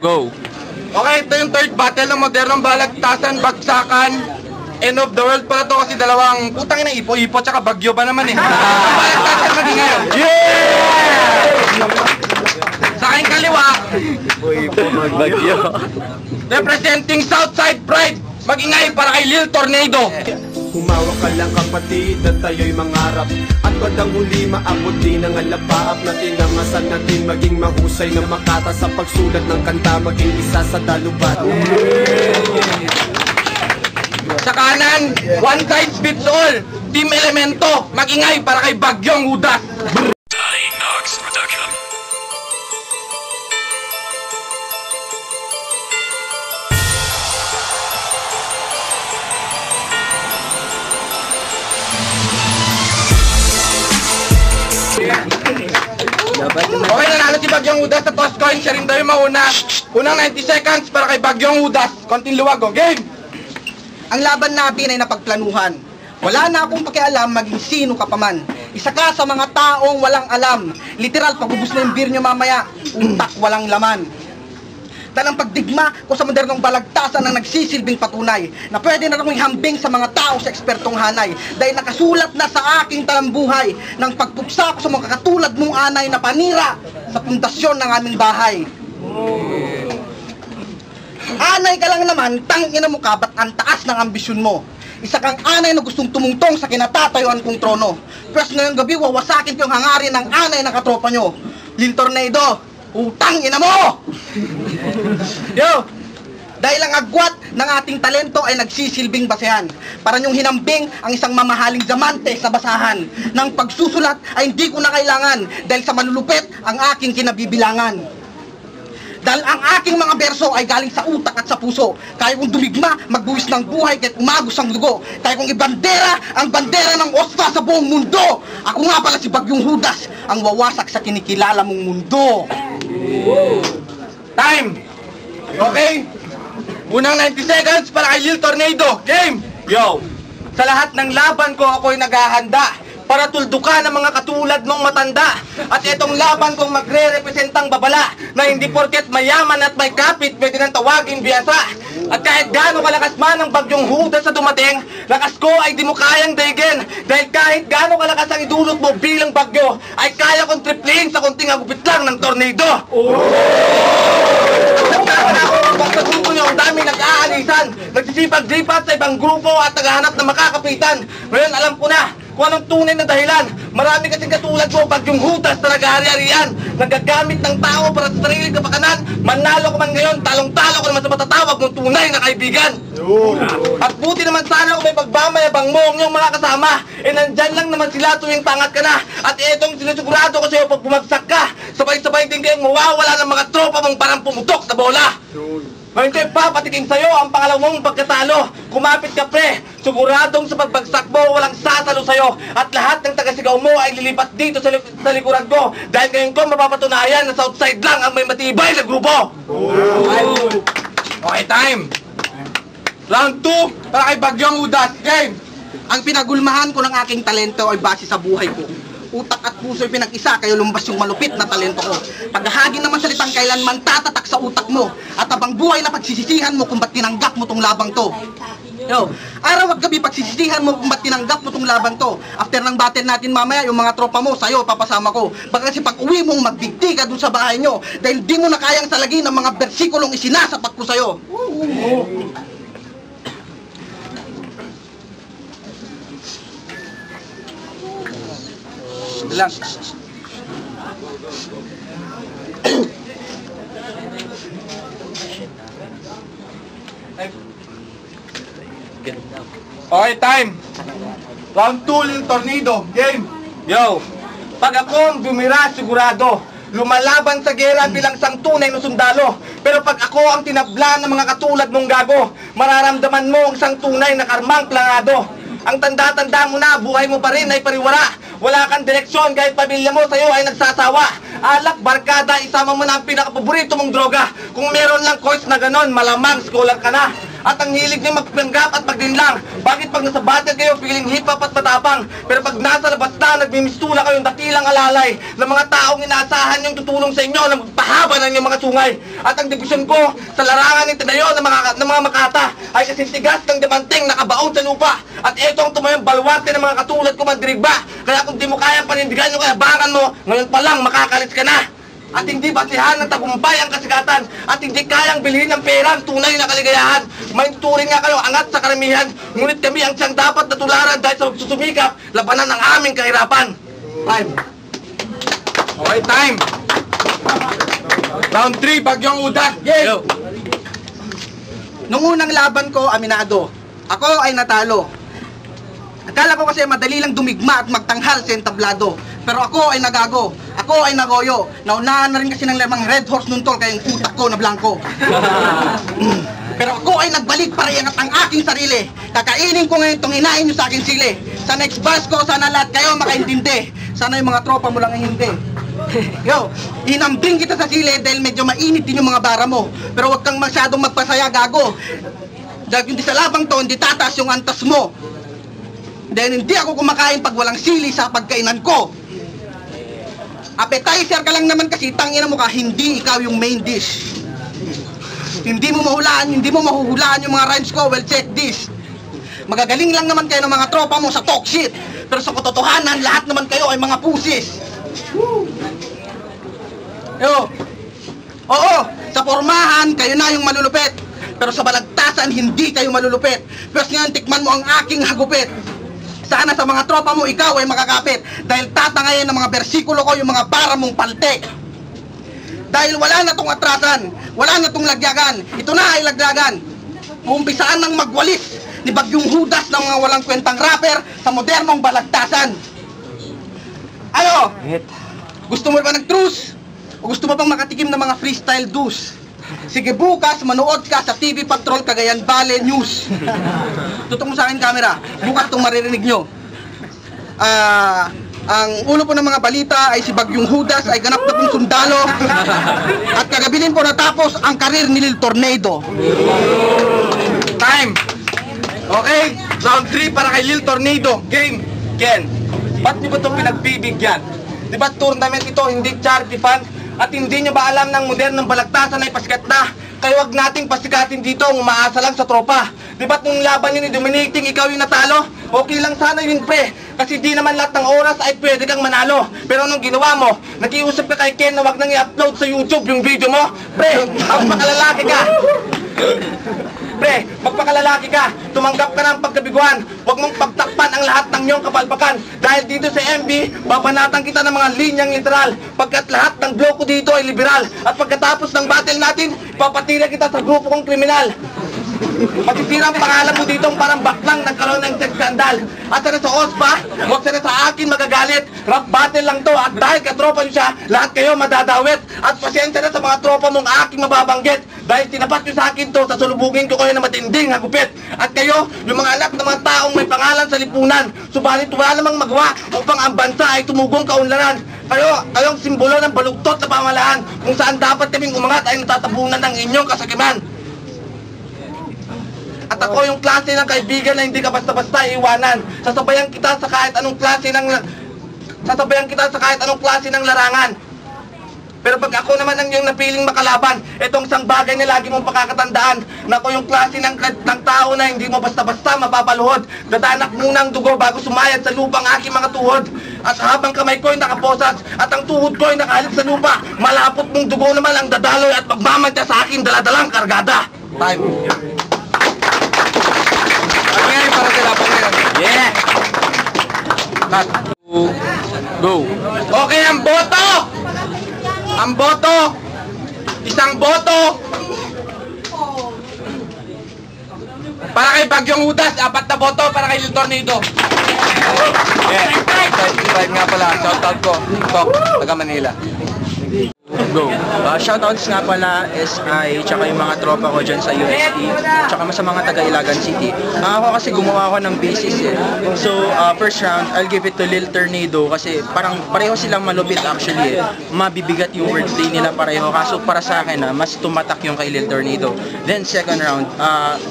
Go! Okay, ito yung third battle ng modernong balagtasan, bagsakan, end of the world pala to kasi dalawang putang ina ipo-ipo tsaka bagyo ba naman eh. Ang balagtasan maging ngayon. Yeah! Sa aking kaliwa, Ipo-ipo magbagyo. representing Southside Pride, magingay para kay Lil Tornado. Humawak ka lang kapatid at tayo'y mangarap at bandang huli maabot din ang alapaap na tinangasan natin maging mahusay na makata sa pagsulat ng kanta maging isa sa dalubat. Sa kanan, one size fits all, Team Elemento, magingay para kay Bagyong Hudas. Okay, nanalo si Bagyong Hudas sa toss coin. Siya rin daw yung mauna. Unang 90 seconds para kay Bagyong Hudas. Konting luwag, o game! Ang laban natin ay napagplanuhan. Wala na akong pakialam maging sino ka pa man. Isa ka sa mga taong walang alam. Literal, pagubos na yung beer nyo mamaya. Utak walang laman. Dahil ang pagdigma ko sa modernong balagtasan ang nagsisilbing patunay na pwede na akong ihambing sa mga tao sa ekspertong hanay. Dahil nakasulat na sa aking talambuhay ng pagpuksa ko sa mga katulad mong anay na panira sa pundasyon ng aming bahay. Anay ka lang naman, tangina mo ka, ba't ang taas ng ambisyon mo? Isa kang anay na gustong tumungtong sa kinatatayuan kong trono. Pero ngayong gabi, wawasakin ko yung hangarin ng anay ng katropa nyo. Lil Tornado, utang ina mo! Yo! Dahil ang agwat ng ating talento ay nagsisilbing basehan para niyong hinambing ang isang mamahaling diamante sa basahan. Nang pagsusulat ay hindi ko na kailangan dahil sa malulupit ang aking kinabibilangan. Dahil ang aking mga berso ay galing sa utak at sa puso. Kaya kong dumigma, magbuwis ng buhay kahit umagos ang dugo. Kaya kong ibandera ang bandera ng OSFA sa buong mundo. Ako nga pala si Bagyong Hudas, ang wawasak sa kinikilala mong mundo. Time! Okay? Unang 90 seconds para kay Lil Tornado. Game! Yo! Sa lahat ng laban ko, ako'y naghahanda para tuldukan ang mga katulad mong matanda. At itong laban kong magre-representang babala na hindi porket mayaman at may kapit pwede nang tawagin biyasa. At kahit gaano kalakas man ang Bagyong Hudas sa dumating, lakas ko ay di mo kayang daigin. Dahil kahit gaano kalakas ang idulot mo bilang bagyo, ay kaya kong triplin sa kunting agupit lang ng tornado. Nagtaka na ako kapag sa grupo niyo ang daming nag-aalisan, nagsisipag-dripat sa ibang grupo at naghahanap ng makakapitan. Ngayon alam ko na kung anong tunay na dahilan. Marami kasing katulad mo, Bagyong Hudas na nag-ahari-harian, nagagamit ng tao para sa sariling kapakanan. Manalo ko man ngayon, talong-talo ko naman sa matatawag mong tunay na kaibigan. At buti naman sana kung may pagmamayabang mo ang iyong mga kasama, eh nandyan lang naman sila tuwing pangat ka na. At itong sinisigurado ko sa'yo pag bumagsak ka, sabay-sabay din kayong mawawala ng mga tropa mong parang pumutok sa bola. Ngayon ko'y papatikin sa'yo ang pangalawang pagkatalo. Kumapit ka pre, siguradong sa pagbagsak mo walang sasalo sa'yo. At lahat ng tagasigaw mo ay lilipat dito sa likuran ko. Dahil ngayon ko mapapatunayan na Southside lang ang may matibay na grupo. Okay, time! Round 2 para kay Bagyong Hudas. Game! Ang pinagulmahan ko ng aking talento ay base sa buhay ko. Utak at puso'y pinag-isa, kaya lumbas yung malupit na talento ko. Paghahagi naman salitang kailanman tatatak sa utak mo. At habang buhay na pagsisisihan mo kung ba't tinanggap mo tong labang to. Yo, araw at gabi pagsisisihan mo kung ba't tinanggap mo tong labang to. After ng battle natin mamaya, yung mga tropa mo, sa'yo, papasama ko. Baka kasi pag uwi mong magbigti ka dun sa bahay nyo. Dahil di mo na kayang salagin ang mga bersikulong isinasapat ko sa'yo. Lang. Okay, time. Round 2, Lil Tornado. Game. Yo. Pag ako ang bumira, sigurado, lumalaban sa gera bilang isang tunay na sundalo. Pero pag ako ang tinabla ng mga katulad mong gago, mararamdaman mo ang isang tunay na karmang plangado. Ang tanda-tanda mo na, buhay mo pa rin ay pariwara. Wala kang direksyon kahit pamilya mo sa'yo ay nagsasawa. Alak, barkada, isama mo na ang pinakapaborito mong droga. Kung meron lang coins na ganon, malamang scholar ka na. At ang hilig niyo magpanggap at magdinlang. Bakit pag nasa battle kayo, feeling hip-hop at matapang? Pero pag nasa labas na, nagmimistula kayong dakilang alalay ng mga taong inaasahan niyong tutulong sa inyo na magpahaba ng inyong mga sungay. At ang division ko sa larangan ni Tinayo ng mga Makata ay kasing tigas ng diamanting nakabaon sa lupa. At ito ang tumayong balwarte ng mga katulad ko mandirigba. Kaya kung di mo kayang panindigan yung kayabangan mo, ngayon pa lang makakalis ka na. At hindi basihan ng tagumpay ang kasigatan at hindi kayang bilhin ng pera ang tunay na kaligayahan. May turing nga kayo angat sa karamihan, ngunit kami ang siyang dapat natularan dahil sa susumikap, labanan ang aming kahirapan. Time. Okay, time. Round 3, Bagyong Udas. Yes. Nung unang laban ko, aminado, ako ay natalo. Akala ko kasi madali lang dumigma at magtanghal sa entablado. Pero ako ay nagago, ako ay nagoyo. Naunahan na rin kasi ng lemang red horse nun tol, kaya yung utak ko na blanco. Pero ako ay nagbalik para iangat ang aking sarili. Kakainin ko ngayon itong hinain nyo sa aking sili. Sa next bus ko, sana lahat kayo makaintindi. Sana yung mga tropa mo lang ay hindi. Yo, inambing kita sa sili dahil medyo mainit din yung mga bara mo. Pero wag kang masyadong magpasaya, gago. Dahil hindi sa labang to, hindi tataas yung antas mo. Dahil hindi ako kumakain pag walang sili sa pagkainan ko. Appetizer ka lang naman kasi tangina mo ka, hindi ikaw yung main dish. Hindi mo mahuhulaan yung mga rhymes ko, well check this. Magagaling lang naman kayo ng mga tropa mo sa talk shit. Pero sa katotohanan, lahat naman kayo ay mga pusis. Yo. Oo, sa pormahan, kayo na yung malulupit. Pero sa balagtasan, hindi kayo malulupit. Pero ngayon, tikman mo ang aking hagupit. Sana sa mga tropa mo, ikaw ay makakapit. Dahil tatangayin ng mga bersikulo ko yung mga para mong paltek. Dahil wala na tong atrasan, wala na tong lagyagan. Ito na ay laglagan. Uumpisaan ng magwalis ni Bagyong Judas ng mga walang kwentang rapper sa modernong balagtasan. Ano? Gusto mo ba ng truce? O gusto mo bang makatikim ng mga freestyle do's? Sige bukas, manood ka sa TV Patrol Cagayan Valley News. Tutok mo sa akin camera. Bukas itong maririnig nyo. Ang ulo po ng mga balita ay si Bagyong Judas ay ganap na pong sundalo. At kagabilin po natapos ang karir ni Lil Tornado. Time. Okay, round 3 para kay Lil Tornado. Game. Ken, ba't niyo ba itong pinagbibigyan? Di ba tournament ito, hindi charity fund? At hindi nyo ba alam ng modernong balagtasan ay pasikat na? Kaya wag nating pasikatin dito ang umaasa lang sa tropa. Di ba't nung laban yun ni Dominating ikaw yung natalo? Okay lang sana yun pre. Kasi di naman lahat ng oras ay pwede kang manalo. Pero anong ginawa mo? Nakiusap ka kay Ken na wag nang i-upload sa YouTube yung video mo? Pre, magpakalalaki ka. Pre, magpakalalaki ka. Tumanggap ka ng pagkabiguan. Huwag mong pagtakpan ang lahat ng iyong kapalpakan. Dahil dito sa MB, babanatan kita ng mga linyang literal. Pagkat lahat ng bloko dito ay liberal. At pagkatapos ng battle natin, papatira kita sa grupo kong kriminal. Matitira ang pangalan mo dito parang baklang nagkaroon ng sex scandal. At sana sa OSPA, huwag sana sa akin magagalit. Rap battle lang to at dahil katropa nyo siya, lahat kayo madadawit. At pasensya na sa mga tropa mong aking mababanggit. Dahil tinapat nyo sa akin to, sasulubugin ko kayo na matinding hagupit. At kayo, yung mga anak ng mga taong may pangalan sa lipunan. Subalit wala namang magawa upang ang bansa ay tumugong kaunlaran. Kayong simbolo ng balugtot na pamahalaan kung saan dapat kaming umangat ay natatabunan ng inyong kasakiman. At ako yung klase ng kaibigan na hindi ka basta-basta iiwanan. Sasabayan kita sa kahit anong klase ng larangan. Pero pag ako naman ang iyong napiling makalaban, itong isang bagay na lagi mong pakakatandaan, na ako yung klase ng tao na hindi mo basta-basta mapapaluhod. Dadanak muna ang dugo bago sumayad sa lupang aking mga tuhod. At habang kamay ko'y nakaposas at ang tuhod ko'y nakahalip sa lupa, malapot mong dugo naman ang dadaloy at magmamantya sa akin daladalang kargada. Time. Ano ngayon para sa laban ngayon? Yeah! Cut. Go. Okay, ang boto! Ang boto! Isang boto! Para kay Bagyong Judas, 4 na boto para kay Lil Tornado. Yeah. Subscribe nga pala. Shoutout ko. Tok, taga Manila. Go. Shoutouts nga pala SI, tsaka yung mga tropa ko dyan sa UST, tsaka sa mga taga-Ilagan City. Ako kasi gumawa ako ng basis eh. So, first round, I'll give it to Lil Tornado kasi parang pareho silang malupit actually eh. Mabibigat yung wordplay nila pareho. Kaso para sa akin mas tumatak yung kay Lil Tornado. Then second round,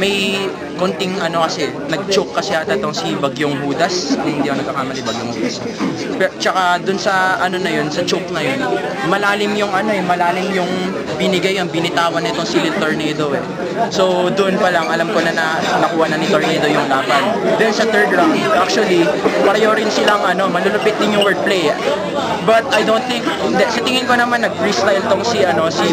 may konting kasi, nag-choke kasi ata tong si Bagyong Hudas. Kung hindi ako nagkakamali, Bagyong Hudas. Pero, tsaka dun sa na yun, sa choke na yun, malalim yung malalim yung binigay, ang binitawan nitong si Lil Tornado eh. So doon pa lang alam ko na nakuha na ni Tornado yung laban. Then sa third round, actually pareho rin silang malulupit din yung wordplay. But I don't think, sa tingin ko naman nag-freestyle tong si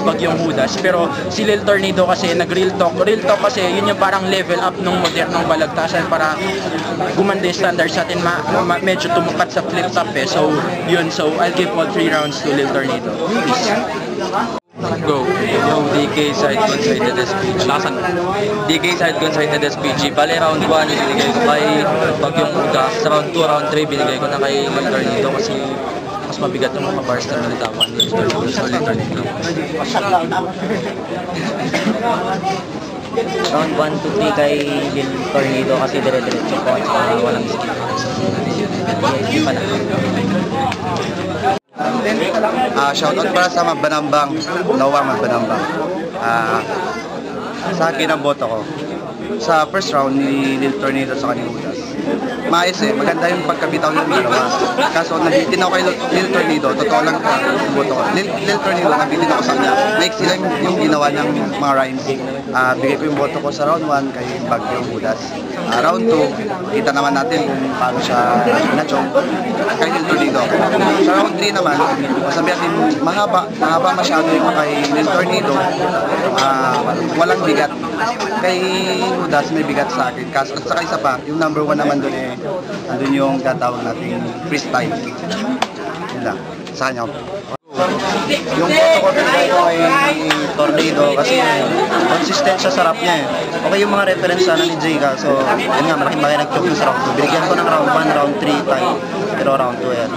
Bagyong Hudas, pero si Lil Tornado kasi nag-real talk kasi yun yung parang level up nung modernong balagtasan para gumanda yung standards natin, medyo tumukat sa flip top eh. So yun, so I'll give all 3 rounds to Lil Tornado. Peace. Go. Yo, DK side consolidated SPG. Lasan. DK side consolidated SPG. Bale, round 1, binigay ko kay Bagyong Hudas. Round 2, round 3, binigay ko na kay Lil Tornado kasi mas mabigat yung mga bars na nalitawan ni Lil Tornado. Round 1 to 3 kay Lil Tornado kasi dire-diretso ko at walang skip. Hindi pa na. Shoutout para sa Magbanambang, Lawang Magbanambang. Sa akin ang boto ko. Sa first round ni Lil Tornado sa kanila Hudas. Maayos eh, maganda yung pagkabitaw ng dalawa. Kaso nabitin ako kay Lil Tornado, totoo lang ka yung boto ko. Lil Tornado, nabitin ako sa kanya. Like sila yung ginawa ng mga rhymes. Bigay ko yung boto ko sa round 1 kay Bagyong Hudas. Round 2, kita naman natin kung paano siya na-choke kay Lil Tornado. Sa round 3 naman, masabi natin mahaba masyado yung kay Lil Tornado. Walang bigat. Kay Hudas may bigat sa akin. Kaso at saka isa pa, yung number 1 naman doon andun yung tatawag nating freestyle. Yun lang. Sa kanya. Yung boto ko pinagay ko kay Tornado kasi consistent siya sa rap niya eh. Okay yung mga reference sana ni Jay ka. So, yun nga, malaking bagay nag-choke sa round 2. Binigyan ko ng round 1, round 3 tayo. Pero round 2 yan.